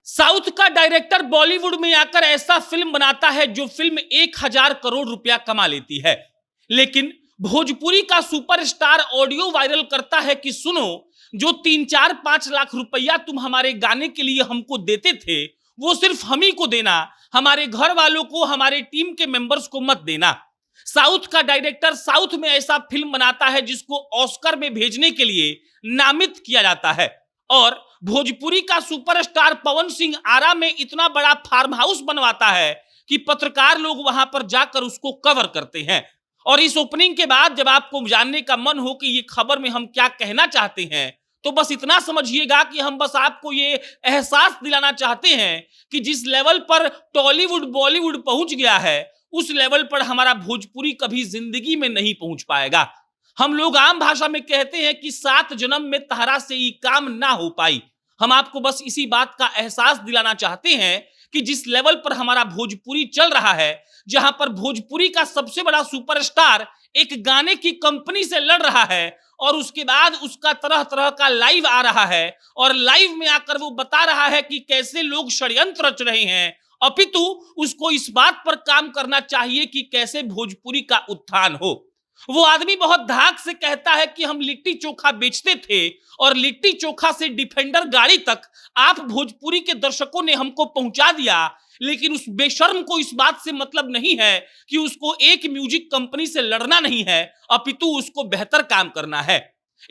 South का director Bollywood में आकर ऐसा फिल्म बनाता है जो फिल्म 1000 करोड़ रुपया कमा लेती है। लेकिन भोजपुरी का सुपरस्टार ऑडियो वायरल करता है कि सुनो, जो 3-4-5 लाख रुपया तुम हमारे गाने के लिए हमको देते थे, वो सिर्फ हम ही को देना, हमारे घर वालों को, हमारे टीम के मेंबर्स को मत देना। साउथ का डायरेक्टर साउथ में ऐसा फिल्म बनाता है जिसको ऑस्कर में भेजने के लिए नामित किया जाता है। और भोजपुरी का सुपरस्टार पवन सिंह आरा में इतना बड़ा फार्म हाउस बनवाता है कि पत्रकार लोग वहां पर जाकर उसको कवर करते हैं। और इस ओपनिंग के बाद जब आपको जानने का मन हो कि ये खबर में हम क्या कहना चाहते हैं, तो बस इतना समझिएगा कि हम बस आपको ये एहसास दिलाना चाहते हैं कि जिस लेवल पर टॉलीवुड बॉलीवुड पहुंच गया है, उस लेवल पर हमारा भोजपुरी कभी जिंदगी में नहीं पहुंच पाएगा। हम लोग आम भाषा में कहते हैं कि 7 जन्म में तहरा से ये काम ना हो पाई। हम आपको बस इसी बात का एहसास दिलाना चाहते हैं कि जिस लेवल पर हमारा भोजपुरी चल रहा है, जहां पर भोजपुरी का सबसे बड़ा सुपरस्टार एक गाने की कंपनी से लड़ रहा है और उसके बाद उसका तरह तरह का लाइव आ रहा है और लाइव में आकर वो बता रहा है कि कैसे लोग षड्यंत्र रच रहे हैं, अपितु उसको इस बात पर काम करना चाहिए कि कैसे भोजपुरी का उत्थान हो। वो आदमी बहुत धाक से कहता है कि हम लिट्टी चोखा बेचते थे और लिट्टी चोखा से डिफेंडर गाड़ी तक आप भोजपुरी के दर्शकों ने हमको पहुंचा दिया। लेकिन उस बेशर्म को इस बात से मतलब नहीं है कि उसको एक म्यूजिक कंपनी से लड़ना नहीं है, अपितु उसको बेहतर काम करना है।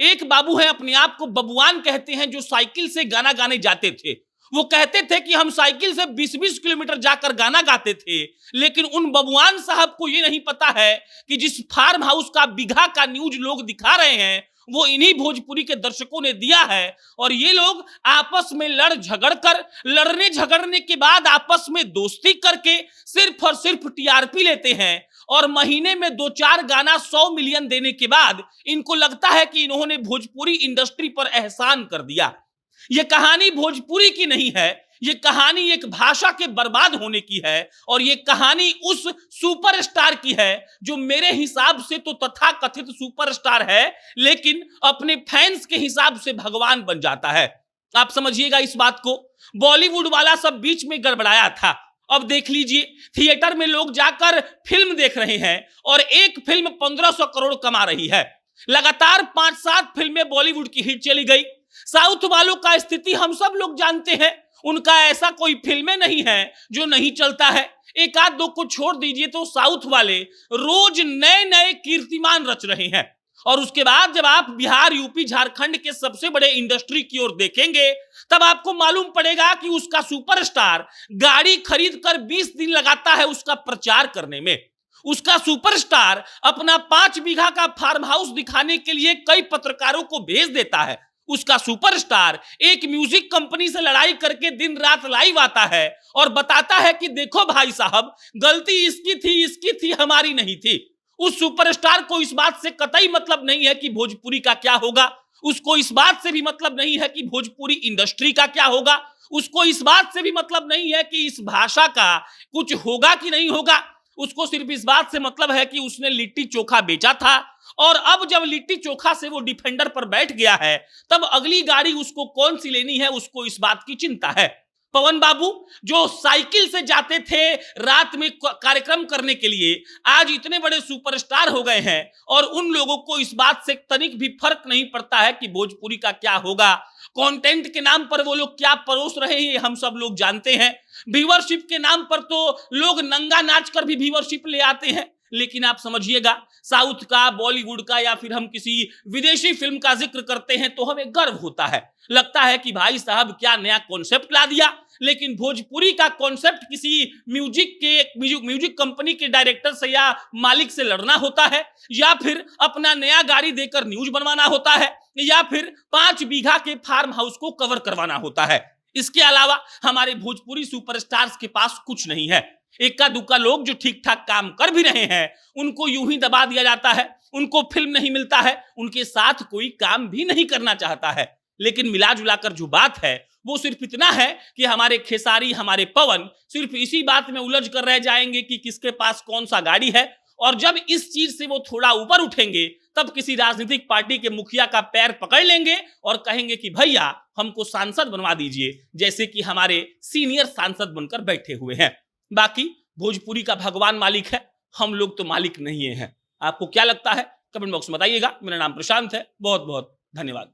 एक बाबू है, अपने आप को बबुआन कहते हैं, जो साइकिल से गाना गाने जाते थे। वो कहते थे कि हम साइकिल से 20-20 किलोमीटर जाकर गाना गाते थे। लेकिन उन बबुआन साहब को ये नहीं पता है कि जिस फार्म हाउस का बीघा का न्यूज लोग दिखा रहे हैं, वो इन्हीं भोजपुरी के दर्शकों ने दिया है। और ये लोग आपस में लड़ झगड़ कर, लड़ने झगड़ने के बाद आपस में दोस्ती करके सिर्फ और सिर्फ टीआरपी लेते हैं। और महीने में 2-4 गाना 100 मिलियन देने के बाद इनको लगता है कि इन्होंने भोजपुरी इंडस्ट्री पर एहसान कर दिया। ये कहानी भोजपुरी की नहीं है, ये कहानी एक भाषा के बर्बाद होने की है। और ये कहानी उस सुपरस्टार की है जो मेरे हिसाब से तो तथाकथित सुपरस्टार है, लेकिन अपने फैंस के हिसाब से भगवान बन जाता है। आप समझिएगा इस बात को। बॉलीवुड वाला सब बीच में गड़बड़ाया था। अब देख लीजिए, थिएटर में लोग जाकर फिल्म देख रहे हैं और एक फिल्म 1500 करोड़ कमा रही है। लगातार 5-7 फिल्में बॉलीवुड की हिट चली गई। साउथ वालों का स्थिति हम सब लोग जानते हैं। उनका ऐसा कोई फिल्में नहीं है जो नहीं चलता है। एक आध दो को छोड़ दीजिए तो साउथ वाले रोज नए नए कीर्तिमान रच रहे हैं। और उसके बाद जब आप बिहार, यूपी, झारखंड के सबसे बड़े इंडस्ट्री की ओर देखेंगे, तब आपको मालूम पड़ेगा कि उसका सुपरस्टार गाड़ी खरीद कर 20 दिन लगाता है उसका प्रचार करने में। उसका सुपरस्टार अपना 5 बीघा का फार्म हाउस दिखाने के लिए कई पत्रकारों को भेज देता है। उसका सुपरस्टार एक म्यूजिक कंपनी से लड़ाई करके दिन रात लाइव आता है और बताता है कि देखो भाई साहब, गलती इसकी थी, हमारी नहीं थी। उस सुपरस्टार को इस बात से कतई मतलब नहीं है कि भोजपुरी का क्या होगा। उसको इस बात से भी मतलब नहीं है कि भोजपुरी इंडस्ट्री का क्या होगा। उसको इस बात से भी मतलब नहीं है कि इस भाषा का कुछ होगा कि नहीं होगा। उसको सिर्फ इस बात से मतलब है कि उसने लिट्टी चोखा बेचा था और अब जब लिट्टी चोखा से वो डिफेंडर पर बैठ गया है, तब अगली गाड़ी उसको कौन सी लेनी है, उसको इस बात की चिंता है। पवन बाबू जो साइकिल से जाते थे रात में कार्यक्रम करने के लिए, आज इतने बड़े सुपरस्टार हो गए हैं और उन लोगों को इस बात से तनिक भी फर्क नहीं पड़ता है कि भोजपुरी का क्या होगा। कंटेंट के नाम पर वो लोग क्या परोस रहे हैं हम सब लोग जानते हैं। व्यूअरशिप के नाम पर तो लोग नंगा नाच कर भी व्यूअरशिप ले आते हैं। लेकिन आप समझिएगा, साउथ का, बॉलीवुड का या फिर हम किसी विदेशी फिल्म का जिक्र करते हैं तो हमें गर्व होता है। लगता है कि भाई साहब क्या नया कॉन्सेप्ट ला दिया। लेकिन भोजपुरी का कॉन्सेप्ट किसी म्यूजिक कंपनी के डायरेक्टर से या मालिक से लड़ना होता है, या फिर अपना नया गाड़ी देकर न्यूज बनवाना होता है, या फिर 5 बीघा के फार्म हाउस को कवर करवाना होता है। इसके अलावा हमारे भोजपुरी सुपरस्टार्स के पास कुछ नहीं है। इक्का दुक्का लोग जो ठीक ठाक काम कर भी रहे हैं, उनको यूं ही दबा दिया जाता है। उनको फिल्म नहीं मिलता है, उनके साथ कोई काम भी नहीं करना चाहता है। लेकिन मिला जुलाकर जो बात है वो सिर्फ इतना है कि हमारे खेसारी, हमारे पवन सिर्फ इसी बात में उलझ कर रह जाएंगे कि किसके पास कौन सा गाड़ी है। और जब इस चीज से वो थोड़ा ऊपर उठेंगे, तब किसी राजनीतिक पार्टी के मुखिया का पैर पकड़ लेंगे और कहेंगे कि भैया हमको सांसद बनवा दीजिए, जैसे कि हमारे सीनियर सांसद बनकर बैठे हुए हैं। बाकी भोजपुरी का भगवान मालिक है, हम लोग तो मालिक नहीं हैं। आपको क्या लगता है कमेंट बॉक्स में बताइएगा। मेरा नाम प्रशांत है, बहुत बहुत धन्यवाद।